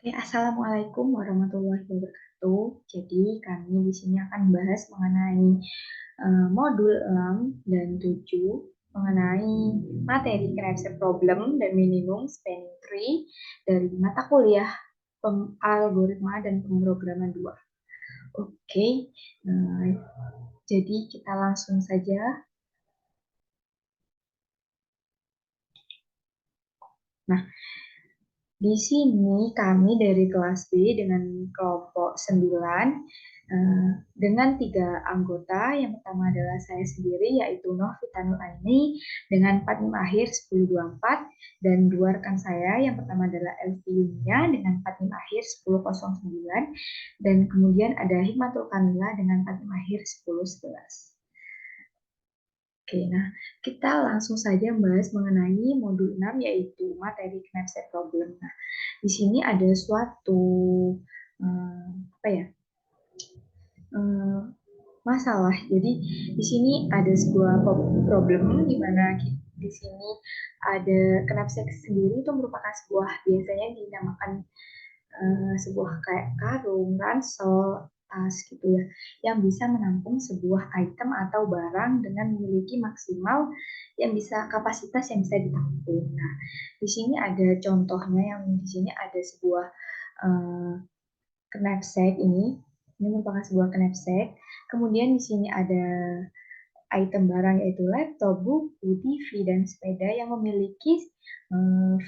Assalamualaikum warahmatullahi wabarakatuh. Jadi kami di sini akan bahas mengenai modul 6 dan 7 mengenai materi connection problem dan minimum spanning tree dari mata kuliah algoritma dan pemrograman 2. Oke, eh, jadi kita langsung saja. Nah, di sini kami dari kelas B dengan kelompok 9 dengan 3 anggota. Yang pertama adalah saya sendiri yaitu Novitanul Aini dengan 45 akhir 1024 dan dua rekan saya. Yang pertama adalah Elvi Yunia dengan 45 akhir 1009 dan kemudian ada Hikmatul Kamila dengan 45 akhir 1011. Oke, nah kita langsung saja membahas mengenai modul 6 yaitu materi Knapsack Problem. Nah, di sini ada suatu apa ya masalah. Jadi di sini ada sebuah problem di mana di sini ada knapsack sendiri itu merupakan sebuah biasanya dinamakan sebuah kayak karung, ransel, tas gitu ya, yang bisa menampung sebuah item atau barang dengan memiliki maksimal yang bisa kapasitas yang bisa ditampung. Nah, di sini ada contohnya yang di sini ada sebuah uh, knapsack ini. Ini merupakan sebuah knapsack. Kemudian di sini ada item barang yaitu laptop, buku, TV, dan sepeda yang memiliki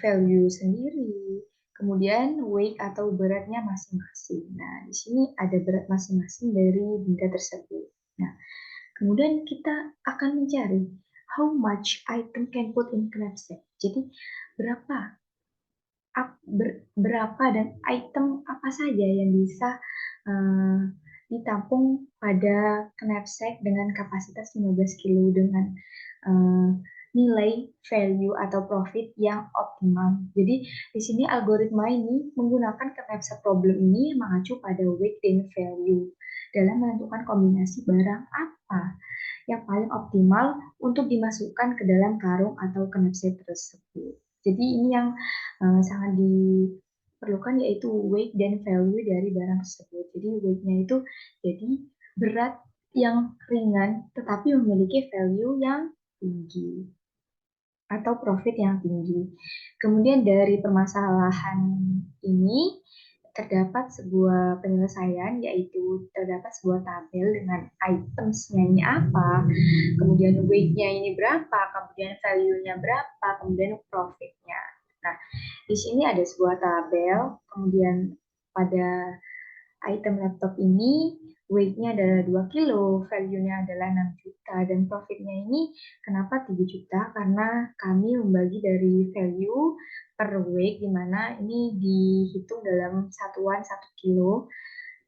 value sendiri. Kemudian weight atau beratnya masing-masing. Nah, di sini ada berat masing-masing dari benda tersebut. Nah, kemudian kita akan mencari how much item can put in knapsack. Jadi berapa berapa dan item apa saja yang bisa uh, ditampung pada knapsack dengan kapasitas 15 kilo dengan uh, nilai value atau profit yang optimal. Jadi di sini algoritma ini menggunakan knapsack problem ini mengacu pada weight dan value dalam menentukan kombinasi barang apa yang paling optimal untuk dimasukkan ke dalam karung atau knapsack tersebut. Jadi ini yang sangat diperlukan yaitu weight dan value dari barang tersebut. Jadi weight-nya itu jadi berat yang ringan tetapi memiliki value yang tinggi atau profit yang tinggi. Kemudian dari permasalahan ini terdapat sebuah penyelesaian yaitu terdapat sebuah tabel dengan itemsnya ini apa, kemudian weight-nya ini berapa, kemudian value-nya berapa, kemudian profit-nya. Nah, di sini ada sebuah tabel, kemudian pada item laptop ini weight-nya adalah 2 kilo, value-nya adalah 6 juta, dan profit-nya ini kenapa 3 juta? Karena kami membagi dari value per weight, di mana ini dihitung dalam satuan 1 kilo.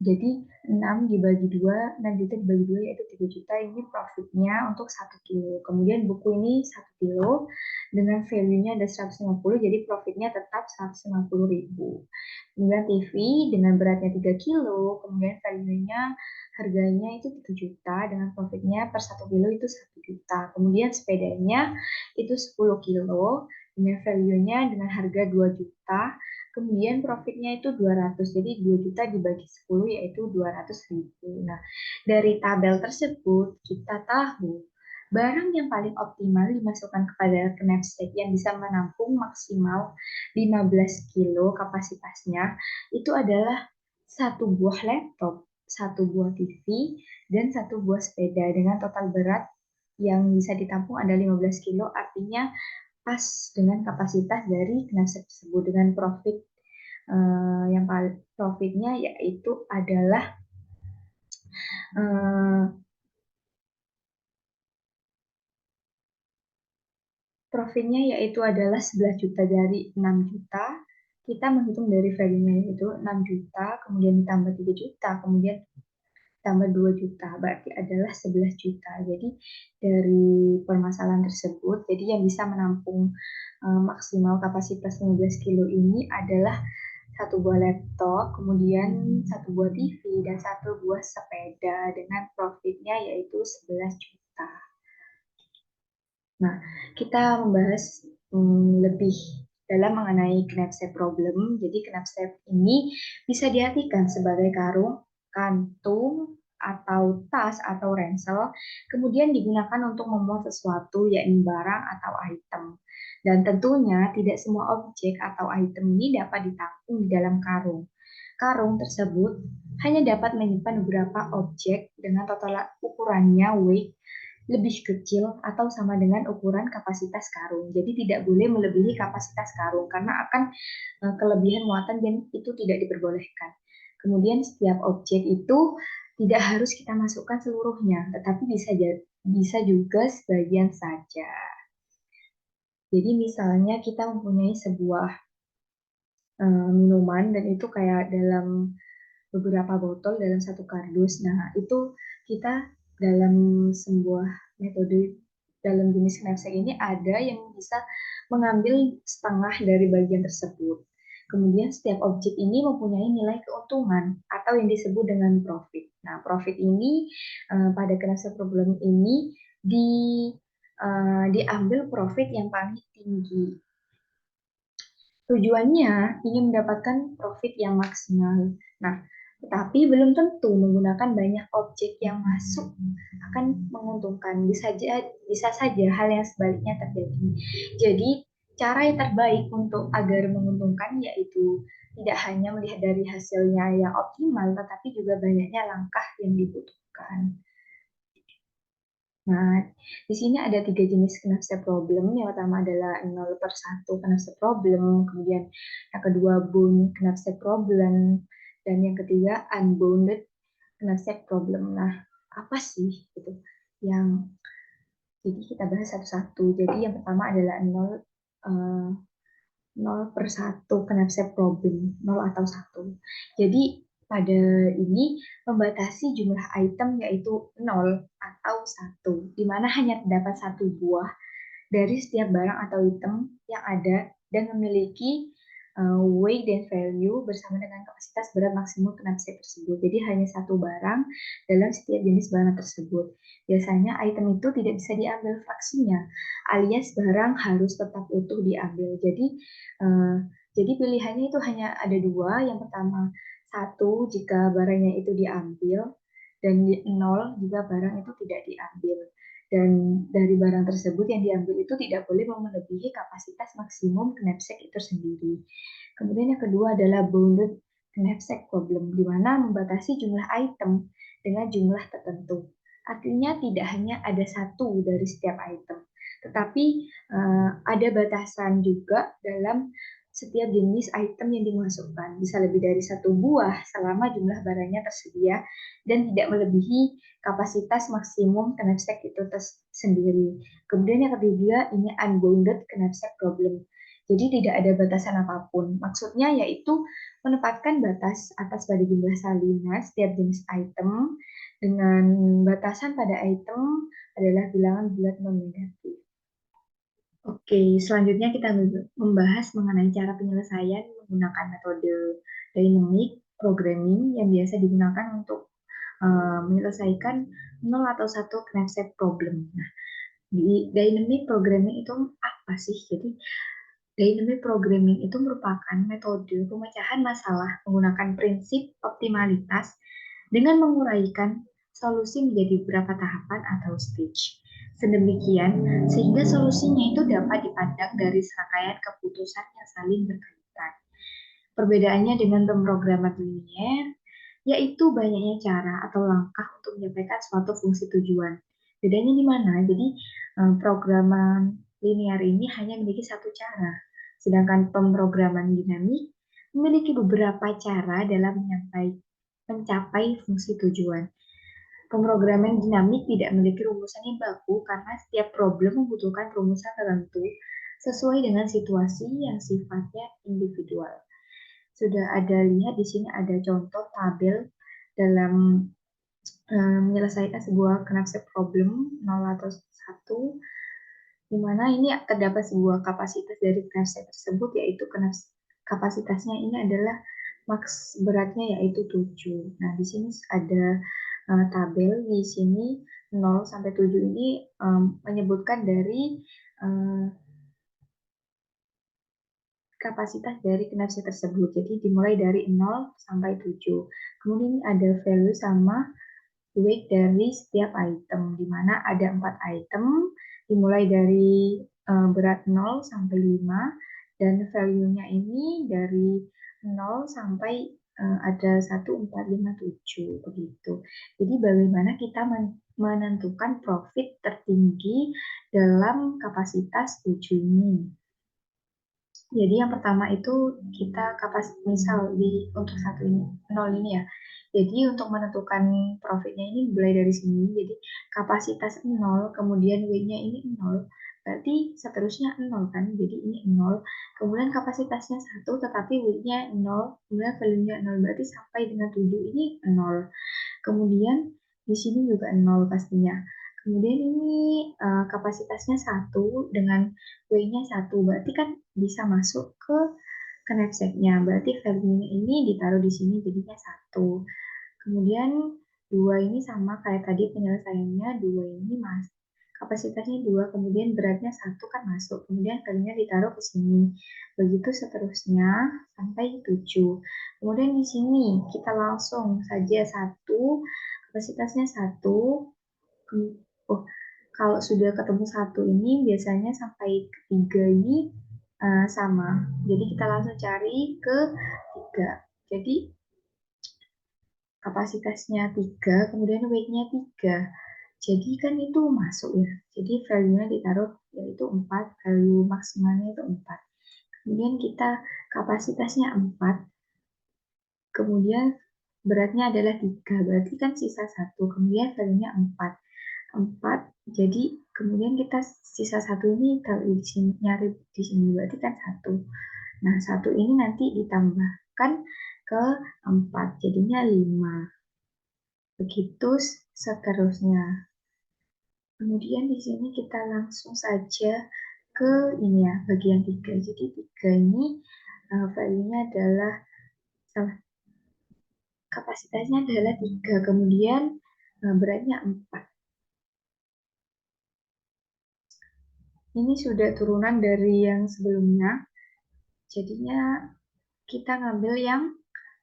Jadi 6 dibagi 2, 6 juta dibagi 2 yaitu 3 juta, ini profitnya untuk 1 kilo. Kemudian buku ini 1 kilo dengan value-nya ada 150, jadi profitnya tetap 150.000. Kemudian TV dengan beratnya 3 kilo, kemudian value-nya harganya itu 3 juta dengan profitnya per 1 kilo itu 1 juta. Kemudian sepedanya itu 10 kilo dengan value-nya dengan harga 2 juta. Kemudian profitnya itu 200, jadi 2 juta dibagi 10 yaitu 200.000. Nah, dari tabel tersebut kita tahu barang yang paling optimal dimasukkan kepada knapsack yang bisa menampung maksimal 15 kilo kapasitasnya itu adalah satu buah laptop, satu buah TV, dan satu buah sepeda dengan total berat yang bisa ditampung ada 15 kilo, artinya pas dengan kapasitas dari knapsack tersebut dengan profit yang paling profitnya yaitu adalah eh, profitnya yaitu adalah 11 juta dari 6 juta. Kita menghitung dari value-nya yaitu 6 juta, kemudian ditambah 3 juta, kemudian tambah 2 juta, berarti adalah 11 juta. Jadi dari permasalahan tersebut, jadi yang bisa menampung maksimal kapasitas 15 kilo ini adalah satu buah laptop, kemudian satu buah TV, dan satu buah sepeda dengan profitnya yaitu 11 juta. Nah, kita membahas lebih dalam mengenai knapsack problem. Jadi knapsack ini bisa diartikan sebagai karung, kantung, atau tas atau ransel, kemudian digunakan untuk memuat sesuatu, yakni barang atau item. Dan tentunya tidak semua objek atau item ini dapat ditampung di dalam karung. Karung tersebut hanya dapat menyimpan beberapa objek dengan total ukurannya weight lebih kecil atau sama dengan ukuran kapasitas karung. Jadi tidak boleh melebihi kapasitas karung karena akan kelebihan muatan dan itu tidak diperbolehkan. Kemudian setiap objek itu tidak harus kita masukkan seluruhnya, tetapi bisa juga sebagian saja. Jadi misalnya kita mempunyai sebuah minuman dan itu kayak dalam beberapa botol dalam satu kardus. Nah, itu kita dalam sebuah metode dalam jenis knapsack ini ada yang bisa mengambil setengah dari bagian tersebut. Kemudian setiap objek ini mempunyai nilai keuntungan atau yang disebut dengan profit. Nah, profit ini pada knapsack problem ini di diambil profit yang paling tinggi. Tujuannya ingin mendapatkan profit yang maksimal. Nah, tetapi belum tentu menggunakan banyak objek yang masuk akan menguntungkan. Bisa saja hal yang sebaliknya terjadi. Jadi, cara yang terbaik untuk agar menguntungkan yaitu tidak hanya melihat dari hasilnya yang optimal, tetapi juga banyaknya langkah yang dibutuhkan. Nah, di sini ada 3 jenis knapsack problem. Yang pertama adalah 0/1 knapsack problem, kemudian yang kedua bound knapsack problem, dan yang ketiga unbounded knapsack problem. Nah, apa sih itu yang jadi kita bahas satu-satu. Jadi yang pertama adalah 0/1 knapsack problem, 0 atau 1. Jadi pada ini membatasi jumlah item yaitu 0 atau 1, di mana hanya terdapat satu buah dari setiap barang atau item yang ada dan memiliki weight dan value bersama dengan kapasitas berat maksimum knapsack tersebut. Jadi hanya satu barang dalam setiap jenis barang tersebut. Biasanya item itu tidak bisa diambil fraksinya, alias barang harus tetap utuh diambil. Uh, jadi pilihannya itu hanya ada dua. Yang pertama, satu jika barangnya itu diambil, dan 0 jika barang itu tidak diambil. Dan dari barang tersebut yang diambil itu tidak boleh melebihi kapasitas maksimum knapsack itu sendiri. Kemudian yang kedua adalah bounded knapsack problem, di mana membatasi jumlah item dengan jumlah tertentu. Artinya tidak hanya ada satu dari setiap item, tetapi ada batasan juga dalam setiap jenis item yang dimasukkan. Bisa lebih dari satu buah selama jumlah barangnya tersedia dan tidak melebihi kapasitas maksimum knapsack itu sendiri. Kemudian yang ketiga, ini unbounded knapsack problem. Jadi tidak ada batasan apapun. Maksudnya yaitu menempatkan batas atas pada jumlah salinan setiap jenis item dengan batasan pada item adalah bilangan bulat non-negatif. Oke, selanjutnya kita membahas mengenai cara penyelesaian menggunakan metode dynamic programming yang biasa digunakan untuk menyelesaikan 0 atau 1 knapsack problem. Nah, di dynamic programming itu apa sih? Jadi, dynamic programming itu merupakan metode pemecahan masalah menggunakan prinsip optimalitas dengan menguraikan solusi menjadi beberapa tahapan atau stage. Sedemikian, sehingga solusinya itu dapat dipandang dari serangkaian keputusan yang saling berkaitan. Perbedaannya dengan pemrograman linier, yaitu banyaknya cara atau langkah untuk menyampaikan suatu fungsi tujuan. Bedanya di mana? Jadi, programan linear ini hanya memiliki satu cara, sedangkan pemrograman dinamik memiliki beberapa cara dalam mencapai fungsi tujuan. Pemrograman dinamik tidak memiliki rumusan yang baku karena setiap problem membutuhkan rumusan tertentu sesuai dengan situasi yang sifatnya individual. Sudah ada lihat di sini ada contoh tabel dalam menyelesaikan sebuah knapsack problem 0 atau 1, di mana ini terdapat sebuah kapasitas dari knapsack tersebut, yaitu kapasitasnya ini adalah maks beratnya yaitu 7. Nah, di sini ada tabel di sini 0 sampai 7 ini menyebutkan dari kapasitas dari knapsack tersebut. Jadi dimulai dari 0 sampai 7. Kemudian ada value sama weight dari setiap item, di mana ada 4 item, dimulai dari berat 0 sampai 5, dan value-nya ini dari 0 sampai ada 1, 4, 5, 7, begitu. Jadi bagaimana kita menentukan profit tertinggi dalam kapasitas 7 ini. Jadi yang pertama itu kita misal untuk satu ini 0 ini ya. Jadi untuk menentukan profitnya ini mulai dari sini. Jadi kapasitas 0 kemudian W-nya ini 0. Berarti seterusnya 0 kan. Jadi ini 0. Kemudian kapasitasnya 1 tetapi W-nya 0. Kemudian value-nya 0. Berarti sampai dengan 7 ini 0. Kemudian di sini juga 0 pastinya. Kemudian ini kapasitasnya 1 dengan W-nya 1. Berarti kan bisa masuk ke knapsack-nya. Berarti value-nya ini ditaruh di sini jadinya 1. Kemudian 2 ini sama kayak tadi penyelesaiannya. 2 ini kapasitasnya 2, kemudian beratnya 1 kan masuk. Kemudian value-nya ditaruh ke sini. Begitu seterusnya sampai 7. Kemudian di sini kita langsung saja 1, kapasitasnya 1. Oh, kalau sudah ketemu 1 ini biasanya sampai ketiga ini sama. Jadi kita langsung cari ke 3. Jadi kapasitasnya 3, kemudian weight-nya 3. Jadi kan itu masuk ya. Jadi value-nya ditaruh yaitu 4, value maksimalnya itu 4. Kemudian kita kapasitasnya 4, kemudian beratnya adalah 3, berarti kan sisa 1, kemudian value-nya 4. 4, jadi kemudian kita sisa 1 ini kalau di sini, nyari di sini berarti kan 1. Nah, 1 ini nanti ditambahkan ke 4, jadinya 5. Begitu seterusnya. Kemudian di sini kita langsung saja ke ini ya, bagian 3. Jadi 3 ini value-nya adalah kapasitasnya adalah 3, kemudian beratnya 4. Ini sudah turunan dari yang sebelumnya. Jadinya kita ngambil yang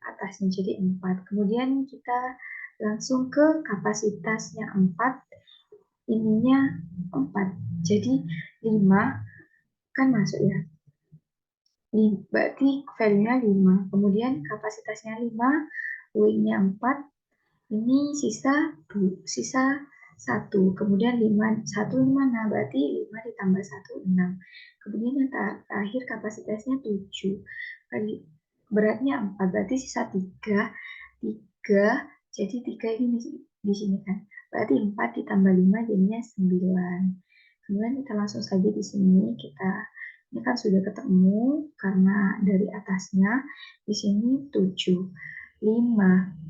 atasnya jadi 4. Kemudian kita langsung ke kapasitasnya 4. Ininya 4. Jadi 5 kan masuk ya. Berarti value-nya 5. Kemudian kapasitasnya 5, W-nya 4. Ini sisa 1. Kemudian 5, 1 di mana? Berarti 5 ditambah 1, 6. Kemudian yang terakhir kapasitasnya 7. Beratnya 4, berarti sisa 3. 3, jadi 3 ini di sini kan. Berarti 4 ditambah 5 jadinya 9. Kemudian kita langsung saja di sini ini kan sudah ketemu karena dari atasnya di sini 7. 5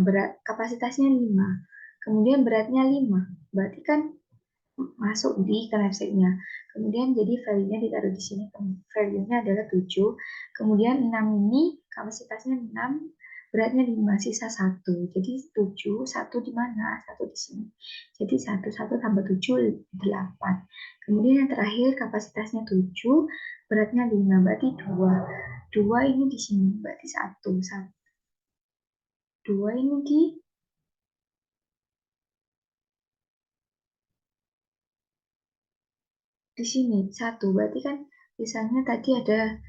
berat kapasitasnya 5. Kemudian beratnya 5. Berarti kan masuk di knapsack-nya. Kemudian jadi value-nya ditaruh di sini. Value-nya adalah 7. Kemudian 6 ini kapasitasnya 6, beratnya 5, sisa 1. Jadi 7, 1 di mana? 1 di sini. Jadi 1 tambah 7, 8. Kemudian yang terakhir kapasitasnya 7, beratnya 5, berarti 2. 2 ini di sini, berarti 1. 2 ini di sini 1, berarti kan misalnya tadi ada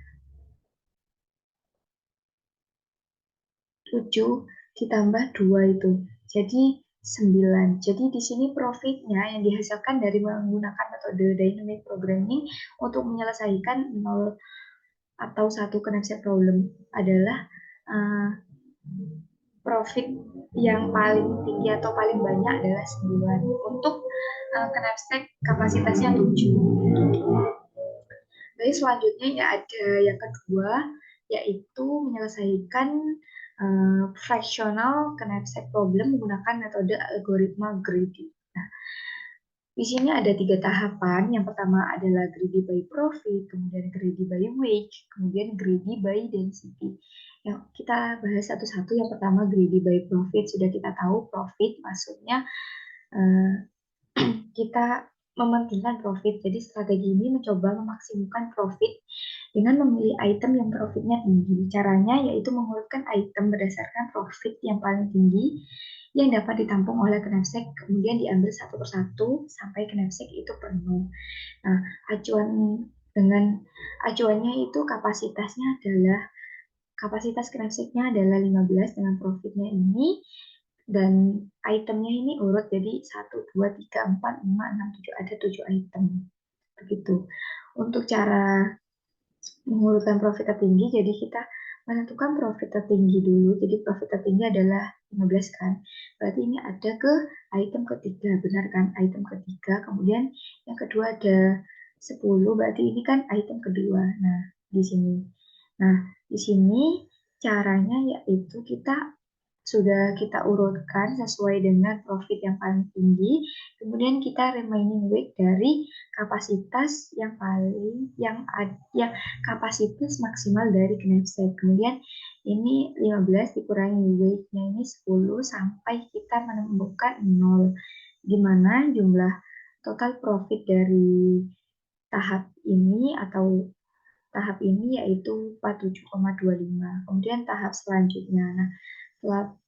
7 ditambah 2 itu. Jadi 9. Jadi di sini profitnya yang dihasilkan dari menggunakan metode dynamic programming untuk menyelesaikan 0 atau 1 knapsack problem adalah uh, profit yang paling tinggi atau paling banyak adalah 9 untuk knapsack kapasitasnya 7. Jadi selanjutnya ya ada yang kedua, yaitu menyelesaikan fractional knapsack problem menggunakan metode algoritma greedy. Nah, di sini ada 3 tahapan. Yang pertama adalah greedy by profit, kemudian greedy by weight, kemudian greedy by density. Yang kita bahas satu-satu. Yang pertama greedy by profit. Sudah kita tahu profit maksudnya kita mementingkan profit. Jadi strategi ini mencoba memaksimalkan profit dengan memilih item yang profitnya tinggi. Caranya yaitu mengurutkan item berdasarkan profit yang paling tinggi yang dapat ditampung oleh knapsack, kemudian diambil satu persatu sampai knapsack itu penuh. Nah, acuan dengan acuannya itu kapasitas knapsacknya adalah 15 dengan profitnya ini, dan itemnya ini urut jadi 1, 2, 3, 4, 5, 6, 7, ada 7 item. Begitu. Untuk cara mengurutkan profit tertinggi, jadi kita menentukan profit tertinggi dulu. Jadi profit tertinggi adalah 15 kan. Berarti ini ada ke item ketiga, benar kan? Item ketiga, kemudian yang kedua ada 10, berarti ini kan item kedua. Nah, di sini. Nah, di sini caranya yaitu sudah kita urutkan sesuai dengan profit yang paling tinggi, kemudian kita remaining weight dari kapasitas yang kapasitas maksimal dari knapsack. Kemudian ini 15 dikurangi weight-nya ini 10 sampai kita menemukan 0, di mana jumlah total profit dari tahap ini yaitu 47,25. Kemudian tahap selanjutnya. Nah,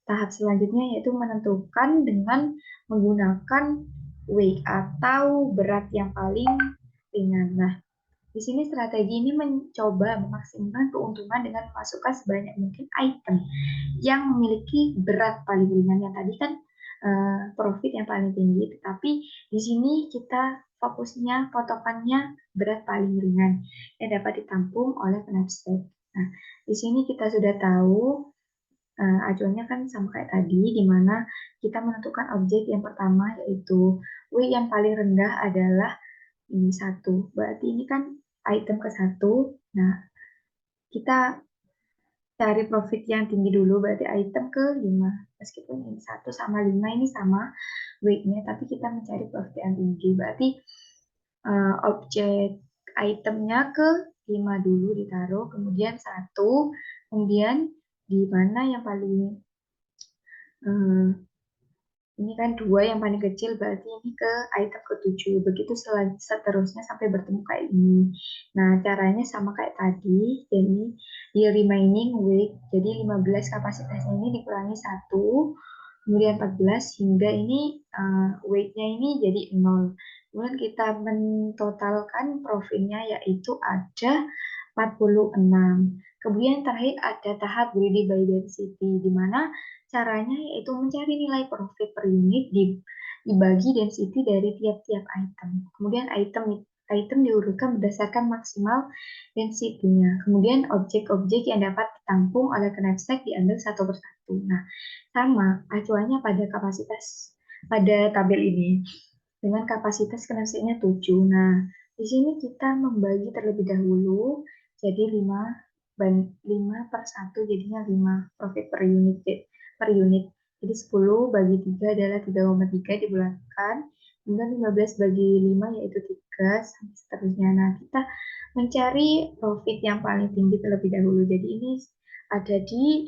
tahap selanjutnya yaitu menentukan dengan menggunakan weight atau berat yang paling ringan. Nah, di sini strategi ini mencoba memaksimalkan keuntungan dengan memasukkan sebanyak mungkin item yang memiliki berat paling ringan. Yang tadi kan profit yang paling tinggi, tetapi di sini kita fokusnya potongannya berat paling ringan yang dapat ditampung oleh knapsack. Nah, di sini kita sudah tahu acuannya kan sama kayak tadi, di mana kita menentukan objek yang pertama yaitu W yang paling rendah adalah ini 1. Berarti ini kan item ke 1. Nah, kita cari profit yang tinggi dulu, berarti item ke 5. Meskipun ini 1 sama 5 ini sama weight-nya, tapi kita mencari profit yang tinggi. Berarti objek itemnya ke 5 dulu ditaruh, kemudian 1, kemudian di mana yang paling ini kan 2 yang paling kecil, berarti ini ke item ke-7. Begitu seterusnya sampai bertemu kayak ini. Nah, caranya sama kayak tadi. Jadi, di remaining weight, jadi 15 kapasitasnya ini dikurangi 1, kemudian 14, hingga ini weight-nya ini jadi 0. Kemudian kita mentotalkan profitnya yaitu ada 46. Kemudian terakhir ada tahap greedy by density, di mana caranya yaitu mencari nilai profit per unit dibagi density dari tiap-tiap item. Kemudian item diurutkan berdasarkan maksimal density-nya. Kemudian objek-objek yang dapat ditampung oleh knapsack diambil satu persatu. Nah, sama acuannya pada tabel ini dengan kapasitas knapsack-nya 7. Nah, di sini kita membagi terlebih dahulu jadi 5 per 1 jadinya 5 profit per unit. Jadi 10 bagi 3 adalah 3,3 dibulatkan. Kemudian 15 bagi 5 yaitu 3 sampai seterusnya. Nah, kita mencari profit yang paling tinggi terlebih dahulu. Jadi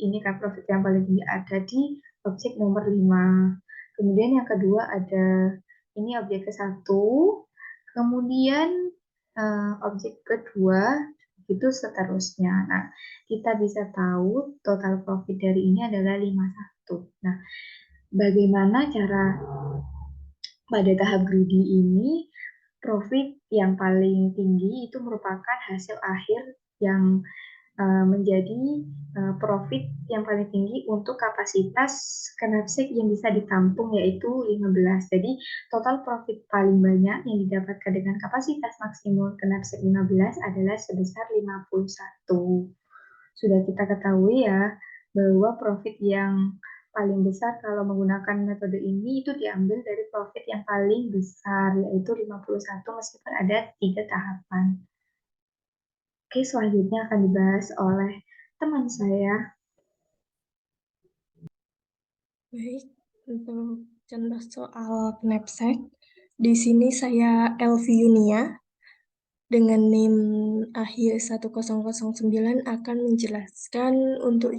ini kan profit yang paling tinggi ada di objek nomor 5. Kemudian yang kedua ada ini objek ke-1. Kemudian objek kedua itu seterusnya. Nah, kita bisa tahu total profit dari ini adalah 51. Nah, bagaimana cara pada tahap greedy ini profit yang paling tinggi itu merupakan hasil akhir yang menjadi profit yang paling tinggi untuk kapasitas knapsack yang bisa ditampung yaitu 15. Jadi total profit paling banyak yang didapatkan dengan kapasitas maksimum knapsack 15 adalah sebesar 51. Sudah kita ketahui ya bahwa profit yang paling besar kalau menggunakan metode ini itu diambil dari profit yang paling besar yaitu 51 meskipun ada 3 tahapan. Oke, selanjutnya akan dibahas oleh teman saya. Baik, untuk contoh soal knapsack, di sini saya Elvi Yunia dengan NIM akhir 1009 akan menjelaskan untuk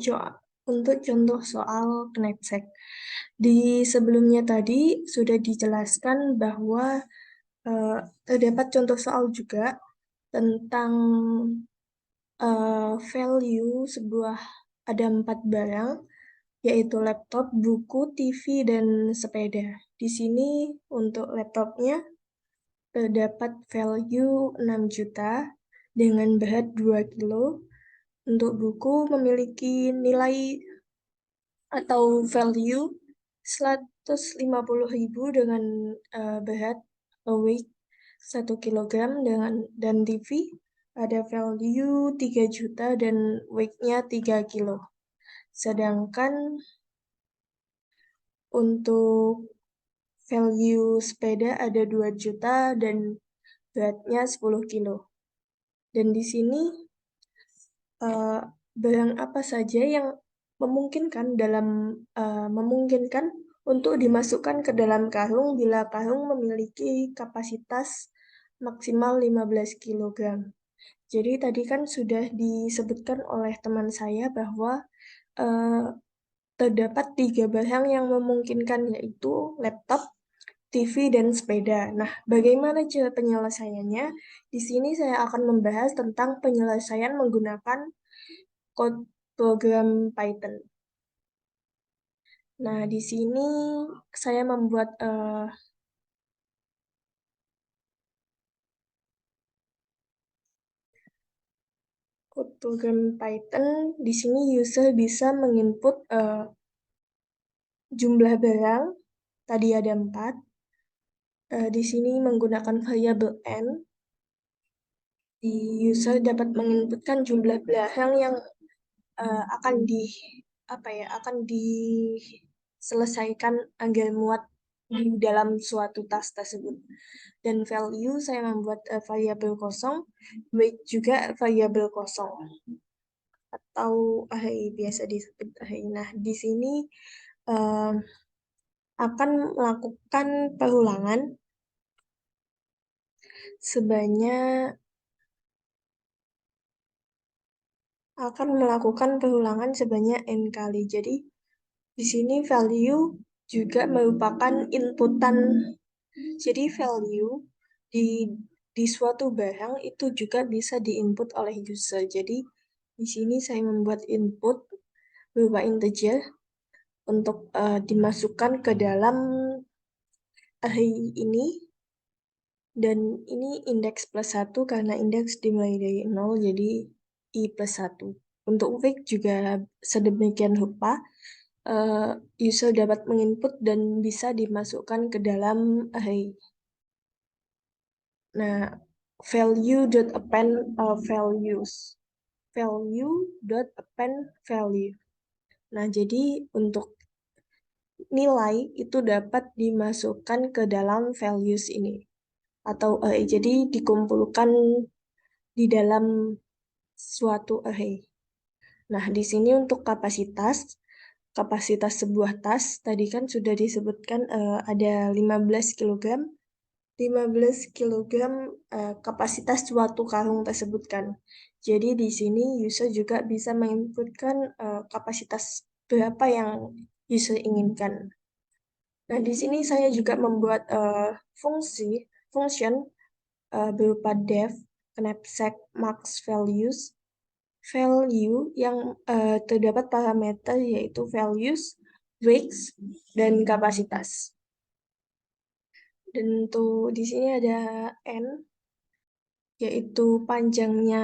contoh soal knapsack. Di sebelumnya tadi sudah dijelaskan bahwa terdapat contoh soal juga tentang value sebuah ada 4 barang, yaitu laptop, buku, TV, dan sepeda. Di sini untuk laptopnya terdapat value 6 juta dengan berat 2 kilo. Untuk buku memiliki nilai atau value 150.000 dengan berat weight 1 kilogram dan TV ada value 3 juta dan weight-nya 3 kilo. Sedangkan untuk value sepeda ada 2 juta dan beratnya 10 kilo. Dan di sini uh, barang apa saja yang memungkinkan untuk dimasukkan ke dalam karung bila karung memiliki kapasitas maksimal 15 kilogram. Jadi tadi kan sudah disebutkan oleh teman saya bahwa uh, terdapat 3 barang yang memungkinkan, yaitu laptop, TV, dan sepeda. Nah, bagaimana cara penyelesaiannya? Di sini saya akan membahas tentang penyelesaian menggunakan code program Python. Nah, di sini saya membuat code program Python. Di sini user bisa menginput jumlah barang. Tadi ada 4. Di sini menggunakan variabel n. User dapat menginputkan jumlah barang yang akan diselesaikan agar muat di dalam suatu tas tersebut. Dan value saya membuat variabel kosong, weight juga variabel kosong atau array, biasa disebut array. Nah, di sini uh, akan melakukan perulangan sebanyak n kali. Jadi di sini value juga merupakan inputan. Jadi value di suatu barang itu juga bisa diinput oleh user. Jadi di sini saya membuat input berupa integer untuk dimasukkan ke dalam array ini. Dan ini indeks plus 1 karena indeks dimulai dari 0, jadi i plus 1. Untuk weight juga sedemikian rupa. User dapat menginput dan bisa dimasukkan ke dalam array. Nah, value.append values. Value.append value. Nah, jadi untuk nilai itu dapat dimasukkan ke dalam values ini. Atau jadi dikumpulkan di dalam suatu array. Nah, di sini untuk kapasitas sebuah tas, tadi kan sudah disebutkan ada 15 kilogram. 15 kilogram kapasitas suatu karung tersebut kan. Jadi di sini user juga bisa menginputkan kapasitas berapa yang user inginkan. Nah, di sini saya juga membuat function berupa def knapsack max values. Value yang terdapat parameter yaitu values, weights, dan kapasitas. Dan untuk di sini ada n, yaitu panjangnya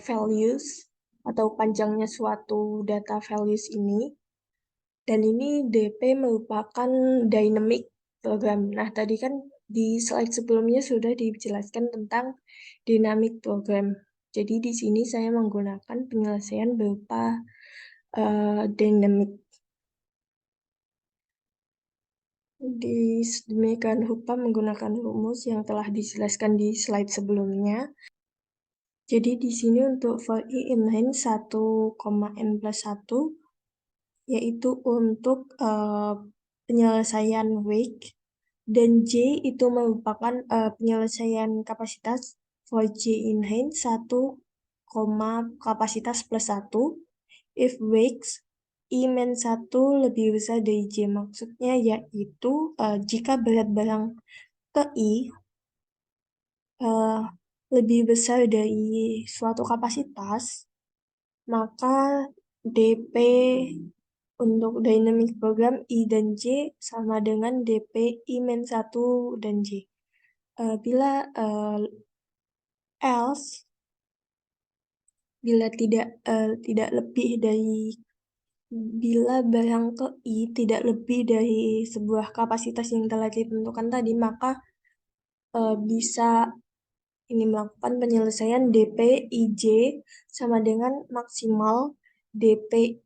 values atau panjangnya suatu data values ini. Dan ini DP merupakan dynamic program. Nah, tadi kan di slide sebelumnya sudah dijelaskan tentang dynamic program. Jadi di sini saya menggunakan penyelesaian berupa dynamic. Demikian rupa menggunakan rumus yang telah dijelaskan di slide sebelumnya. Jadi di sini untuk for i inline 1,n+1 yaitu untuk penyelesaian weight, dan J itu merupakan penyelesaian kapasitas for J inline 1, kapasitas plus 1 if weight I min 1 lebih besar dari J. Maksudnya yaitu jika berat barang ke I eh, lebih besar dari suatu kapasitas, maka dp untuk dynamic program I dan J sama dengan dp I-1 dan J. Bila else bila tidak lebih dari bila barang ke I tidak lebih dari sebuah kapasitas yang telah ditentukan tadi, maka bisa ini melakukan penyelesaian dp IJ sama dengan maksimal dp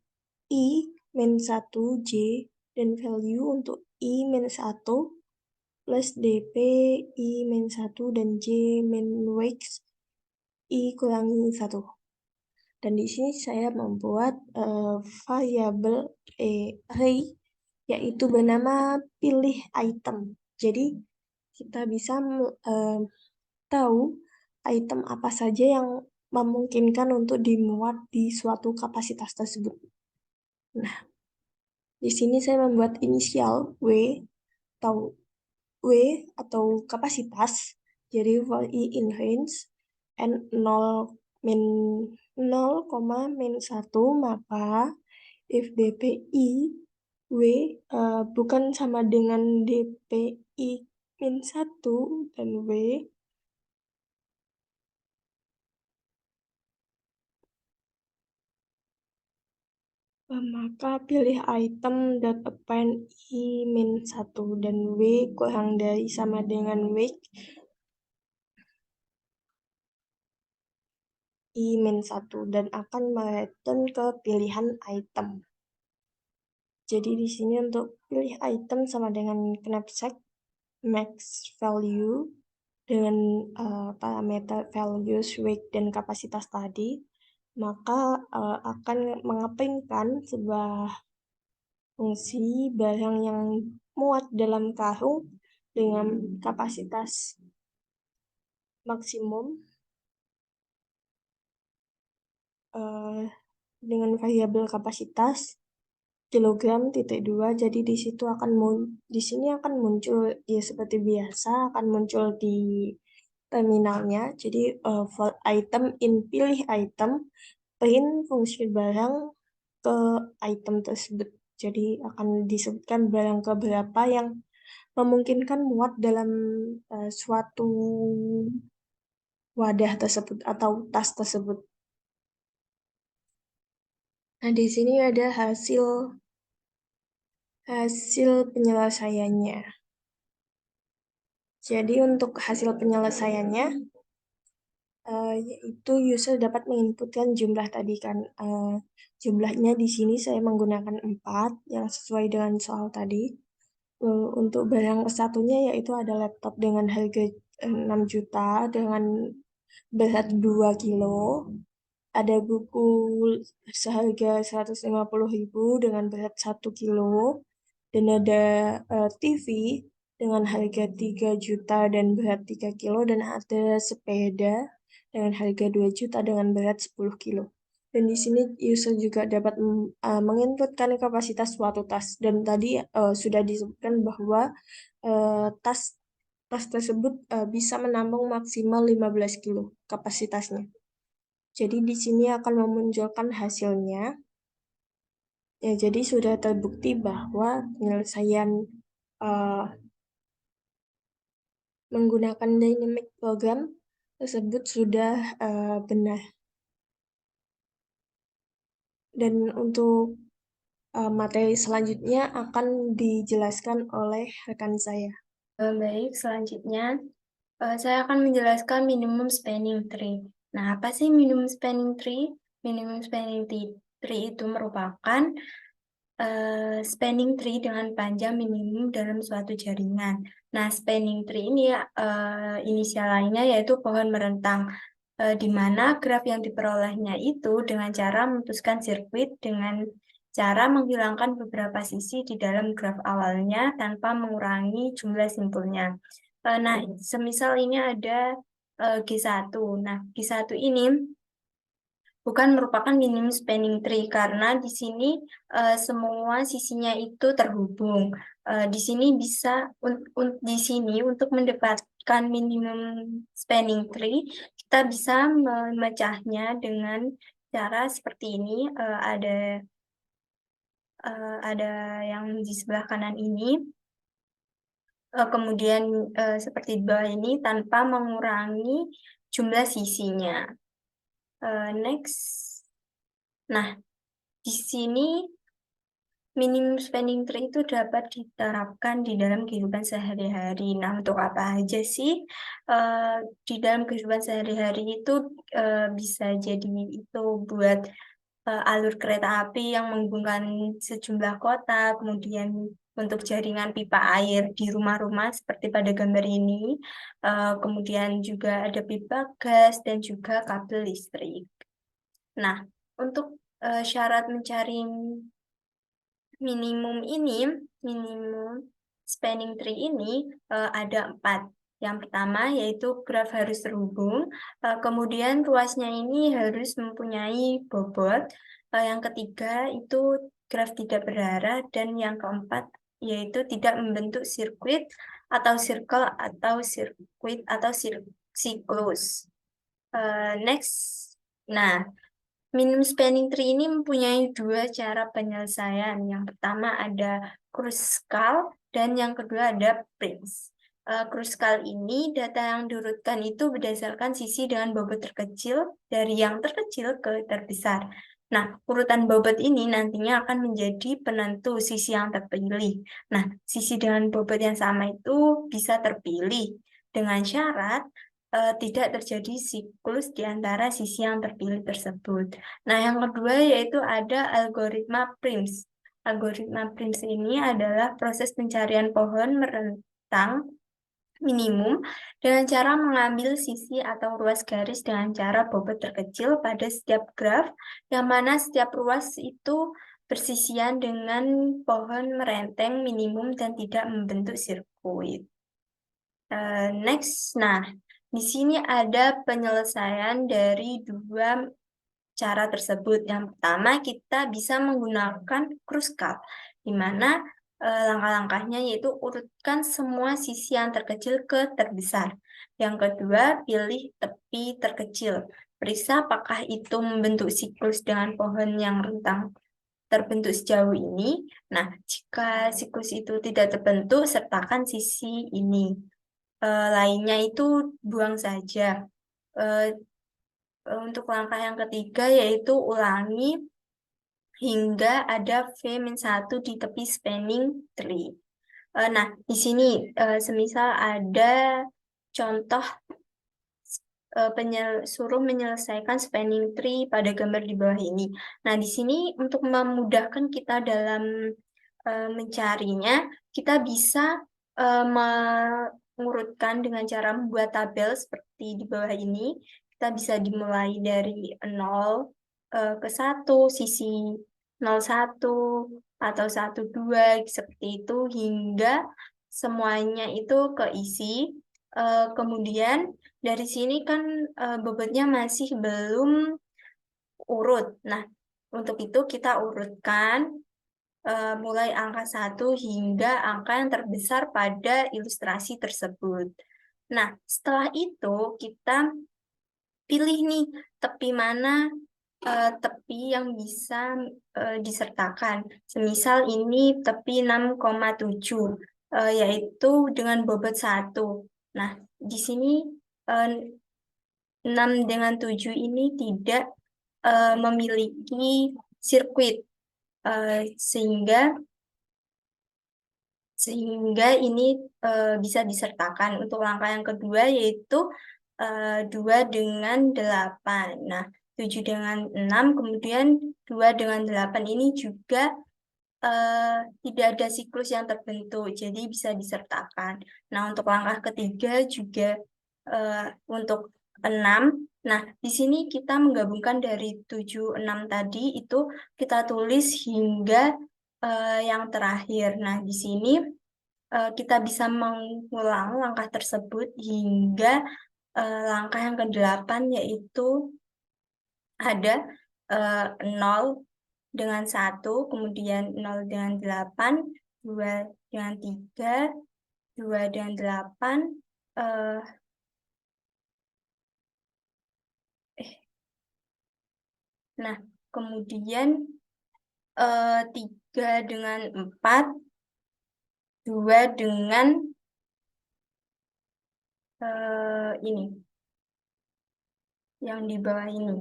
I min 1 J dan value untuk I min 1 plus dp I min 1 dan J min X I kurangi 1. Dan di sini saya membuat variabel array yaitu bernama pilih item. Jadi kita bisa tahu item apa saja yang memungkinkan untuk dimuat di suatu kapasitas tersebut. Nah, di sini saya membuat inisial W atau kapasitas. Jadi for I in range n 0 min 0, min 1, maka if DPI W bukan sama dengan DPI min 1 dan W, maka pilih item dan append I min 1 dan W kurang dari sama dengan W I min 1 dan akan mereturn ke pilihan item. Jadi di sini untuk pilih item sama dengan knapsack max value dengan parameter values weight dan kapasitas tadi, maka akan mengepingkan sebuah fungsi barang yang muat dalam karung dengan kapasitas maksimum dengan variabel kapasitas kilogram titik 2. Jadi di situ di sini akan muncul ya seperti biasa akan muncul di terminalnya. Jadi for item in pilih item print fungsi barang ke item tersebut. Jadi akan disebutkan barang keberapa yang memungkinkan muat dalam suatu wadah tersebut atau tas tersebut. Nah, di sini ada hasil penyelesaiannya. Jadi untuk hasil penyelesaiannya yaitu user dapat menginputkan jumlah tadi kan. Jumlahnya di sini saya menggunakan 4 yang sesuai dengan soal tadi. Untuk barang satunya yaitu ada laptop dengan harga 6 juta dengan berat 2 kilo. Ada buku seharga 150.000 dengan berat 1 kilo. Dan ada TV dengan harga 3 juta dan berat 3 kilo. Dan ada sepeda dengan harga 2 juta dengan berat 10 kilo. Dan di sini user juga dapat menginputkan kapasitas suatu tas. Dan tadi sudah disebutkan bahwa tas tersebut bisa menampung maksimal 15 kilo kapasitasnya. Jadi di sini akan memunculkan hasilnya. Ya, jadi sudah terbukti bahwa penyelesaian menggunakan dynamic program tersebut sudah benar. Dan untuk materi selanjutnya akan dijelaskan oleh rekan saya. Baik, selanjutnya saya akan menjelaskan minimum spanning tree. Nah, apa sih minimum spanning tree? Minimum spanning tree itu merupakan spanning tree dengan panjang minimum dalam suatu jaringan. Nah, spanning tree ini inisial lainnya yaitu pohon merentang, di mana graf yang diperolehnya itu dengan cara memutuskan sirkuit dengan cara menghilangkan beberapa sisi di dalam graf awalnya tanpa mengurangi jumlah simpulnya. Nah, semisal ini ada G1. Nah, G1 ini bukan merupakan minimum spanning tree karena di sini semua sisinya itu terhubung. Di sini bisa di sini untuk mendapatkan minimum spanning tree kita bisa memecahnya dengan cara seperti ini. Ada yang di sebelah kanan ini. Kemudian seperti di bawah ini tanpa mengurangi jumlah sisinya. Next. Nah, di sini minimum spending tree itu dapat diterapkan di dalam kehidupan sehari-hari. Nah, untuk apa aja sih? Di dalam kehidupan sehari-hari itu bisa jadi itu buat alur kereta api yang menghubungkan sejumlah kota, kemudian untuk jaringan pipa air di rumah-rumah seperti pada gambar ini, kemudian juga ada pipa gas dan juga kabel listrik. Nah, untuk syarat mencari minimum spanning tree ini ada 4. Yang pertama yaitu graf harus terhubung, kemudian ruasnya ini harus mempunyai bobot, yang ketiga itu graf tidak berarah, dan yang keempat yaitu tidak membentuk sirkuit atau circle atau sirkuit atau siklus. Next. Nah, minimum spanning tree ini mempunyai 2 cara penyelesaian. Yang pertama ada Kruskal dan yang kedua ada Prince. Kruskal ini data yang diurutkan itu berdasarkan sisi dengan bobot terkecil dari yang terkecil ke terbesar. Nah, urutan bobot ini nantinya akan menjadi penentu sisi yang terpilih. Nah, sisi dengan bobot yang sama itu bisa terpilih dengan syarat tidak terjadi siklus di antara sisi yang terpilih tersebut. Nah, yang kedua yaitu ada algoritma Prims. Algoritma Prims ini adalah proses pencarian pohon merentang minimum dengan cara mengambil sisi atau ruas garis dengan cara bobot terkecil pada setiap graf, yang mana setiap ruas itu bersisian dengan pohon merenteng minimum dan tidak membentuk sirkuit. Next, nah, di sini ada penyelesaian dari 2 cara tersebut. Yang pertama, kita bisa menggunakan Kruskal, di mana langkah-langkahnya yaitu urutkan semua sisi yang terkecil ke terbesar. Yang kedua, pilih tepi terkecil. Periksa apakah itu membentuk siklus dengan pohon yang rentang terbentuk sejauh ini. Nah, jika siklus itu tidak terbentuk, sertakan sisi ini. Lainnya itu buang saja. Untuk langkah yang ketiga yaitu ulangi hingga ada V-1 di tepi spanning tree. Nah, di sini semisal ada contoh suruh menyelesaikan spanning tree pada gambar di bawah ini. Nah, di sini untuk memudahkan kita dalam mencarinya, kita bisa mengurutkan dengan cara membuat tabel seperti di bawah ini. Kita bisa dimulai dari 0 ke 1, sisi 01 atau 12 seperti itu hingga semuanya itu keisi. Kemudian dari sini kan bobotnya masih belum urut. Nah, untuk itu kita urutkan mulai angka 1 hingga angka yang terbesar pada ilustrasi tersebut. Nah, setelah itu kita pilih nih tepi mana tepi yang bisa disertakan. Semisal ini tepi 6,7, yaitu dengan bobot 1. Nah, di sini 6 dengan 7 ini tidak memiliki sirkuit, sehingga ini bisa disertakan. Untuk langkah yang kedua yaitu 2 dengan 8. Nah, 7 dengan 6, kemudian 2 dengan 8 ini juga tidak ada siklus yang terbentuk, jadi bisa disertakan. Nah, untuk langkah ketiga juga untuk 6. Nah, di sini kita menggabungkan dari 7, 6 tadi, itu kita tulis hingga yang terakhir. Nah, di sini kita bisa mengulang langkah tersebut hingga langkah yang ke-8, yaitu ada 0 dengan 1, kemudian 0 dengan 8, 2 dengan 3, 2 dengan 8, eh, nah kemudian 3 dengan 4, 2 dengan ini, yang di bawah ini.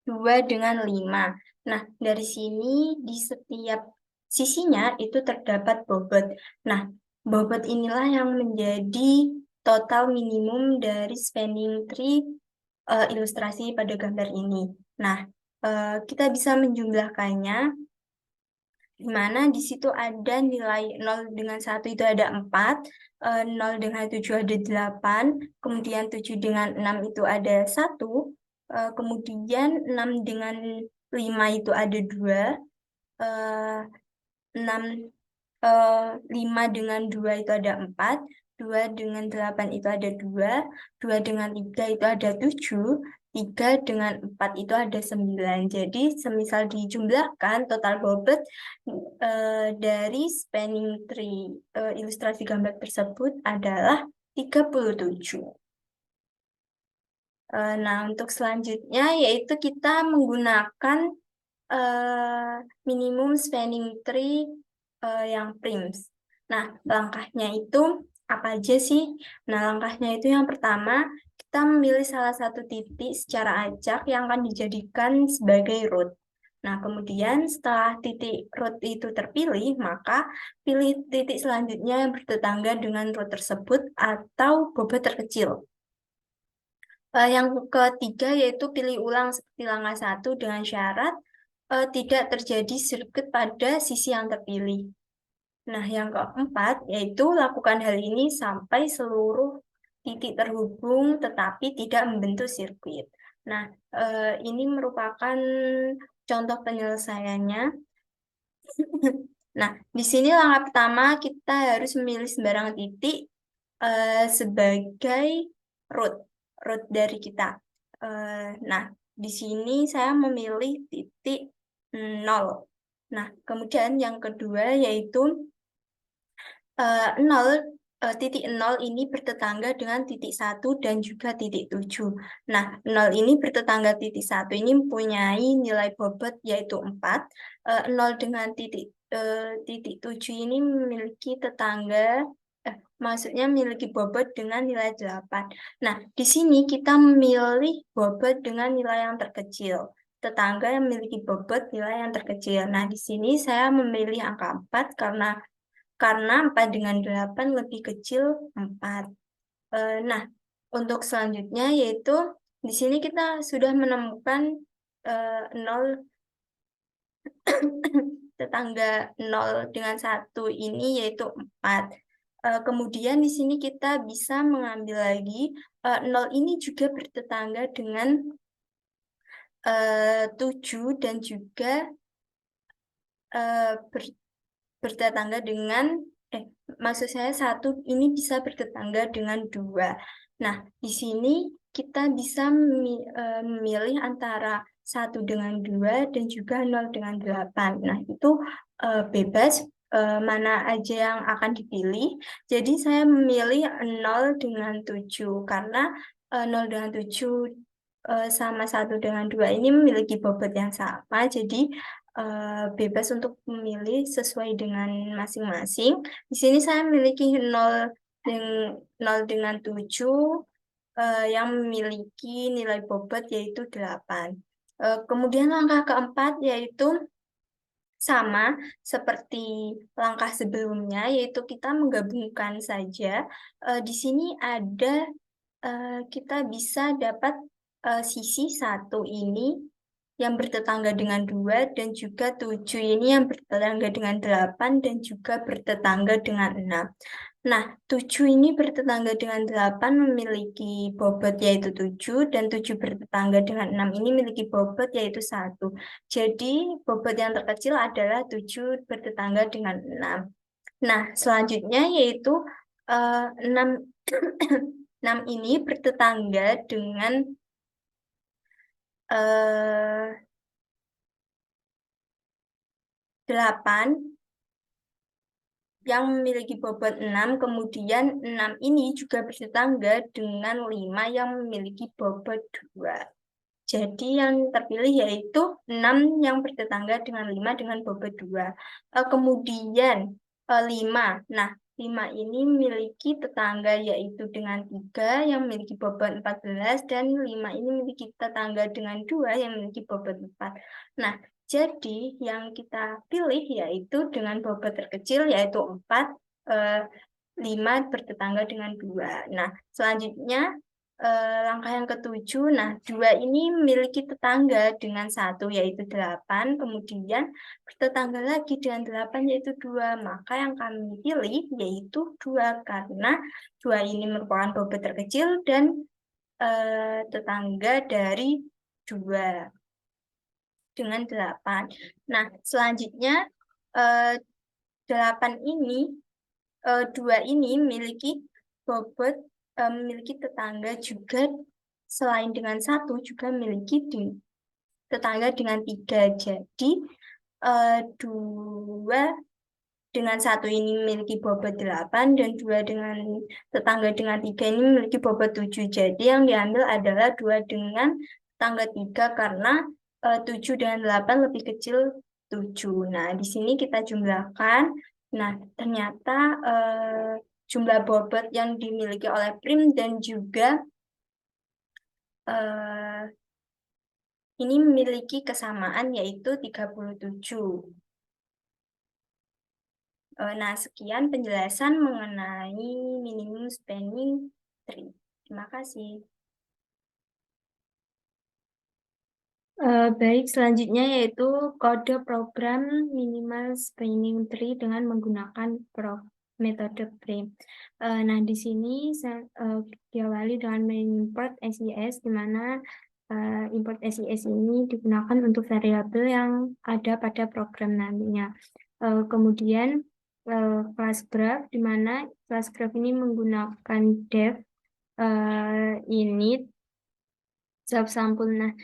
2 dengan 5. Nah, dari sini di setiap sisinya itu terdapat bobot. Nah, bobot inilah yang menjadi total minimum dari spanning tree ilustrasi pada gambar ini. Nah, kita bisa menjumlahkannya, di mana di situ ada nilai 0 dengan 1 itu ada 4, 0 dengan 7 ada 8, kemudian 7 dengan 6 itu ada 1, kemudian 6 dengan 5 itu ada 2, 6, 5 dengan 2 itu ada 4, 2 dengan 8 itu ada 2, 2 dengan 3 itu ada 7, 3 dengan 4 itu ada 9. Jadi semisal dijumlahkan total bobot dari spanning tree ilustrasi gambar tersebut adalah 37. Nah, untuk selanjutnya yaitu kita menggunakan minimum spanning tree yang prims. Nah, langkahnya itu apa aja sih? Nah, langkahnya itu yang pertama, kita memilih salah satu titik secara acak yang akan dijadikan sebagai root. Nah, kemudian setelah titik root itu terpilih, maka pilih titik selanjutnya yang bertetangga dengan root tersebut atau bobot terkecil. Yang ketiga yaitu pilih ulang seperti langkah 1 dengan syarat tidak terjadi sirkuit pada sisi yang terpilih. Nah, yang keempat yaitu lakukan hal ini sampai seluruh titik terhubung tetapi tidak membentuk sirkuit. Nah, ini merupakan contoh penyelesaiannya. Nah, di sini langkah pertama kita harus memilih sembarang titik sebagai root dari kita. Nah, di sini saya memilih titik 0. Nah, kemudian yang kedua yaitu 0, titik 0 ini bertetangga dengan titik 1 dan juga titik 7. Nah, 0 ini bertetangga titik 1 ini mempunyai nilai bobot yaitu 4. 0 dengan titik 7 ini memiliki maksudnya memiliki bobot dengan nilai 8. Nah, di sini kita memilih bobot dengan nilai yang terkecil. Tetangga yang memiliki bobot nilai yang terkecil. Nah, di sini saya memilih angka 4 karena 4 dengan 8 lebih kecil 4. Nah, untuk selanjutnya yaitu di sini kita sudah menemukan 0 tetangga 0 dengan 1 ini yaitu 4. Kemudian di sini kita bisa mengambil lagi 0 ini juga bertetangga dengan 7 dan juga bertetangga dengan maksud saya 1 ini bisa bertetangga dengan 2. Nah, di sini kita bisa memilih antara 1 dengan 2 dan juga 0 dengan 8. Nah, itu bebas mana aja yang akan dipilih. Jadi saya memilih 0 dengan 7 karena 0 dengan 7 sama 1 dengan 2 ini memiliki bobot yang sama. Jadi bebas untuk memilih sesuai dengan masing-masing. Di sini saya memiliki 0 dengan 7 yang memiliki nilai bobot yaitu 8. Kemudian langkah keempat yaitu sama seperti langkah sebelumnya, yaitu kita menggabungkan saja. Di sini ada kita bisa dapat sisi 1 ini yang bertetangga dengan 2 dan juga 7 ini yang bertetangga dengan 8 dan juga bertetangga dengan 6. Nah, 7 ini bertetangga dengan 8 memiliki bobot yaitu 7 dan 7 bertetangga dengan 6 ini memiliki bobot yaitu 1. Jadi, bobot yang terkecil adalah 7 bertetangga dengan 6. Nah, selanjutnya yaitu 6 6 ini bertetangga dengan 8 yang memiliki bobot 6, kemudian 6 ini juga bertetangga dengan 5 yang memiliki bobot 2. Jadi yang terpilih yaitu 6 yang bertetangga dengan 5 dengan bobot 2. Kemudian 5. Nah, 5 ini memiliki tetangga yaitu dengan 3 yang memiliki bobot 14 dan 5 ini memiliki tetangga dengan 2 yang memiliki bobot 4. Nah, jadi yang kita pilih yaitu dengan bobot terkecil yaitu 4, 5 bertetangga dengan 2. Nah, selanjutnya langkah yang ketujuh, nah 2 ini memiliki tetangga dengan 1 yaitu 8, kemudian bertetangga lagi dengan 8 yaitu 2, maka yang kami pilih yaitu 2 karena 2 ini merupakan bobot terkecil dan tetangga dari 2 dengan 8. Nah, selanjutnya 8 ini 2 ini memiliki bobot memiliki tetangga juga selain dengan 1 juga memiliki tetangga dengan 3. Jadi 2 dengan 1 ini memiliki bobot 8 dan 2 dengan tetangga dengan 3 ini memiliki bobot 7. Jadi yang diambil adalah 2 dengan tetangga 3 karena 7 dengan 8 lebih kecil 7. Nah, di sini kita jumlahkan. Nah, ternyata jumlah bobot yang dimiliki oleh Prim dan juga ini memiliki kesamaan yaitu 37. Nah, sekian penjelasan mengenai minimum spanning tree. Terima kasih. Baik, selanjutnya yaitu kode program minimal spanning tree dengan menggunakan metode Prim. Nah, di sini saya diawali dengan mengimport SIS, di mana import SIS ini digunakan untuk variabel yang ada pada program nantinya. Kemudian class graph, di mana class graph ini menggunakan def init sampul. Nah,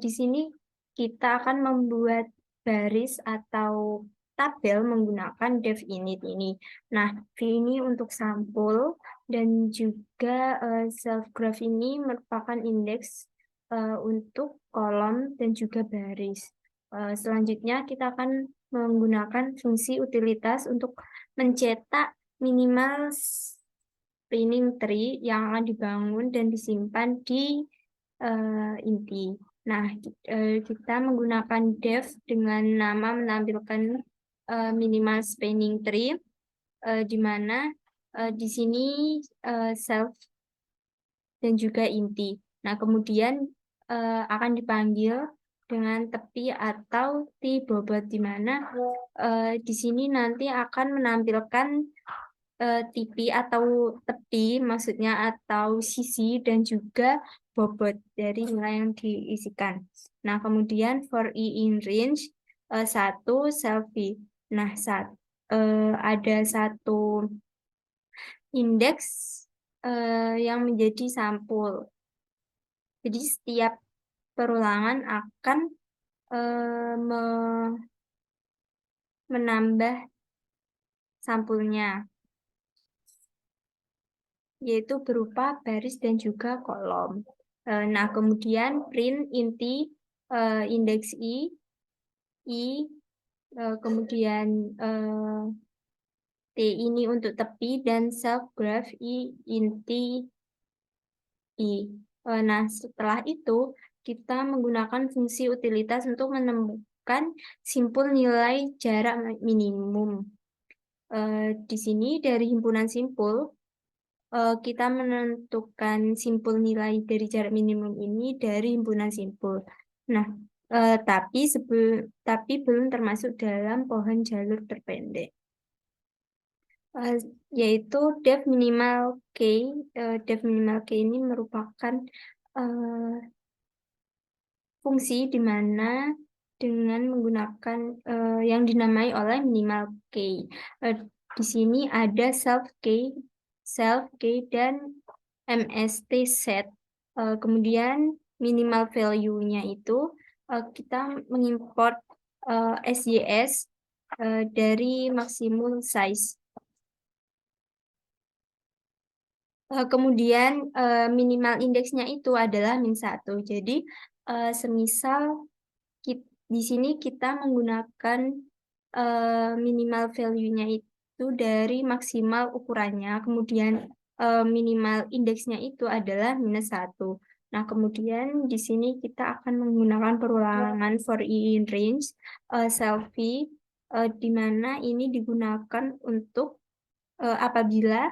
di sini kita akan membuat baris atau tabel menggunakan def init ini. Nah, V ini untuk sampul dan juga self graph ini merupakan indeks untuk kolom dan juga baris. Selanjutnya kita akan menggunakan fungsi utilitas untuk mencetak minimal spinning tree yang akan dibangun dan disimpan di inti. Nah, kita menggunakan def dengan nama menampilkan minimal spanning tree, di mana di sini self dan juga inti. Nah, kemudian akan dipanggil dengan tepi atau T-bobot, di mana di sini nanti akan menampilkan tipi atau tepi, maksudnya atau sisi dan juga bobot dari nilai yang diisikan. Nah, kemudian for I in range 1 selfie. Nah, ada satu indeks yang menjadi sampul. Jadi setiap perulangan akan menambah sampulnya, yaitu berupa baris dan juga kolom. Nah, kemudian print inti indeks I, kemudian T ini untuk tepi dan self graph I inti I. Nah, setelah itu kita menggunakan fungsi utilitas untuk menemukan simpul nilai jarak minimum. Di sini dari himpunan simpul kita menentukan simpul nilai dari jarak minimum ini dari himpunan simpul. Nah, tapi belum termasuk dalam pohon jalur terpendek, yaitu def minimal k. Def minimal k ini merupakan fungsi di mana dengan menggunakan yang dinamai oleh minimal k. Di sini ada self k dan mst set. Kemudian minimal value-nya itu kita mengimport SYS dari maksimum size. Kemudian minimal indeksnya itu adalah min 1. Jadi semisal di sini kita menggunakan minimal value-nya itu dari maksimal ukurannya, kemudian minimal indeksnya itu adalah -1. Nah, kemudian di sini kita akan menggunakan perulangan for i in range selfie, di mana ini digunakan untuk apabila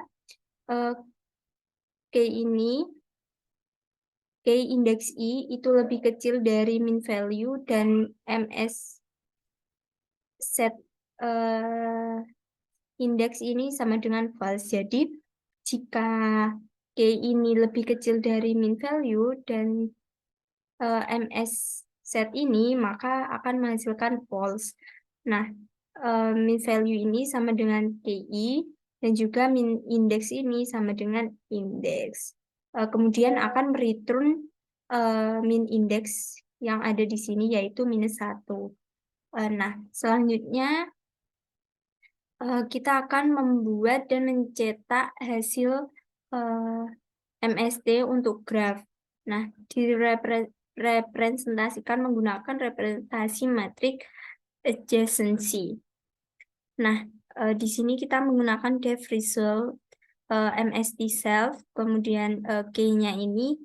K indeks I itu lebih kecil dari min value dan MS set indeks ini sama dengan false. Jadi jika K ini lebih kecil dari min value dan MS set ini, maka akan menghasilkan false. Nah, min value ini sama dengan KI dan juga min indeks ini sama dengan indeks. Kemudian akan mereturn min indeks yang ada di sini yaitu -1. Nah, selanjutnya kita akan membuat dan mencetak hasil MST untuk graf. Nah, direpresentasikan menggunakan representasi matrik adjacency. Nah, di sini kita menggunakan def result MST self, kemudian K-nya ini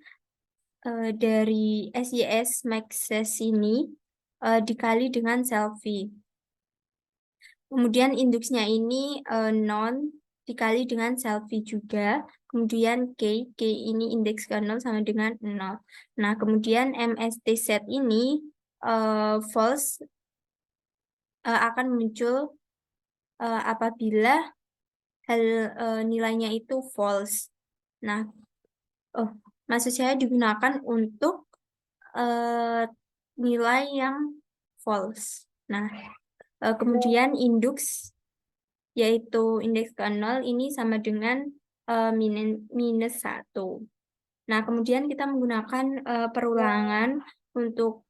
dari SYS max ini dikali dengan selfie. Kemudian indeksnya ini non dikali dengan selfie juga. Kemudian K ini indeks ke 0 sama dengan 0. Nah, kemudian MST set ini false akan muncul apabila nilainya itu false. Nah, maksud saya digunakan untuk nilai yang false. Nah, kemudian indeks yaitu indeks ke 0 ini sama dengan -1. Nah, kemudian kita menggunakan perulangan untuk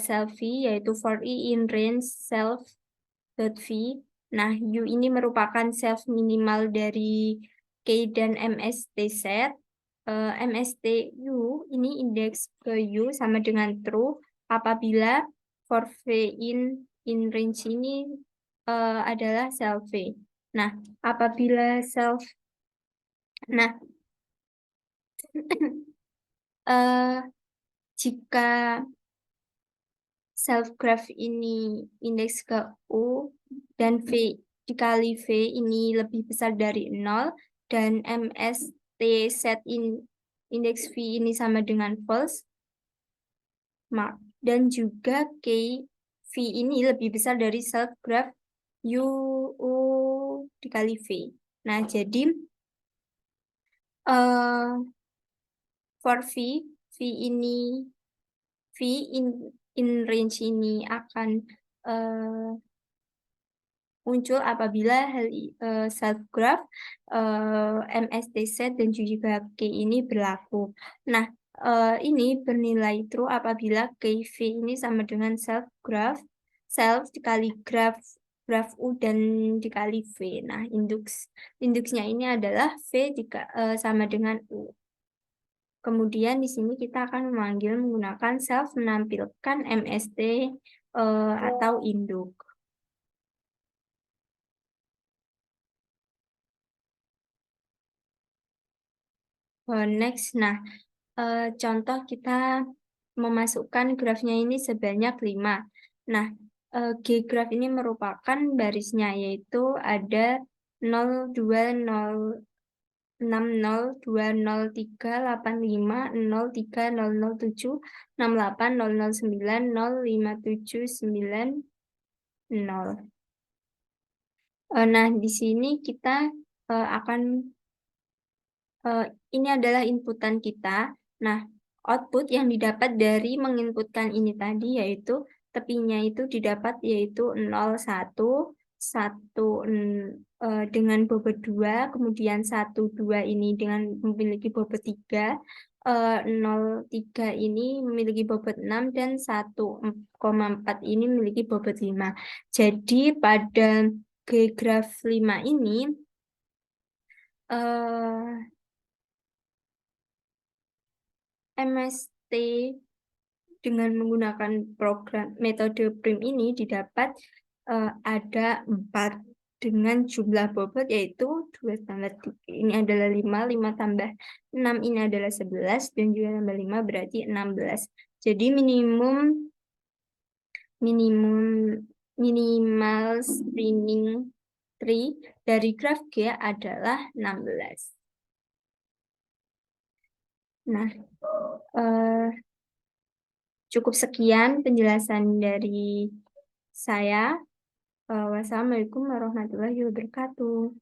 selfie yaitu for i in range self.v. Nah, U ini merupakan self minimal dari K dan MST set. MST U ini indeks ke U sama dengan true apabila for V in range ini adalah self V. Nah, apabila jika self graph ini indeks ke U dan V dikali V ini lebih besar dari 0 dan MST set indeks V ini sama dengan false, dan juga K V ini lebih besar dari self graph U dikali V. Nah, jadi for V in range ini akan muncul apabila self graph MST set dan juga K ini berlaku. Nah, ini bernilai true apabila KV ini sama dengan self dikali graph U dan dikali V. Nah, indeksnya ini adalah V sama dengan U. Kemudian di sini kita akan memanggil menggunakan self menampilkan MST atau induk. Next, nah contoh kita memasukkan grafnya ini sebanyak 5. Nah, G graf ini merupakan barisnya yaitu ada 0, 2, 0, 6, 0, 2, 0, 3, 8, 5, 0, 3, 0, 0, 7, 6, 8, 0, 0, 9, 0, 5, 7, 9, 0. Nah, di sini kita akan ini adalah inputan kita. Nah, output yang didapat dari menginputkan ini tadi yaitu tepinya itu didapat yaitu 0, 1, 1 dengan bobot 2, kemudian 1, 2 ini dengan memiliki bobot 3, 0,3 ini memiliki bobot 6 dan 1,4 ini memiliki bobot 5. Jadi pada graf 5 ini MST dengan menggunakan program metode prim ini didapat ada 4 dengan jumlah bobot yaitu 2 tambah 3 ini adalah 5, 5 tambah 6 ini adalah 11, dan juga tambah 5 berarti 16. Jadi minimal spinning tree dari graf G adalah 16. Nah, cukup sekian penjelasan dari saya. Wassalamualaikum warahmatullahi wabarakatuh.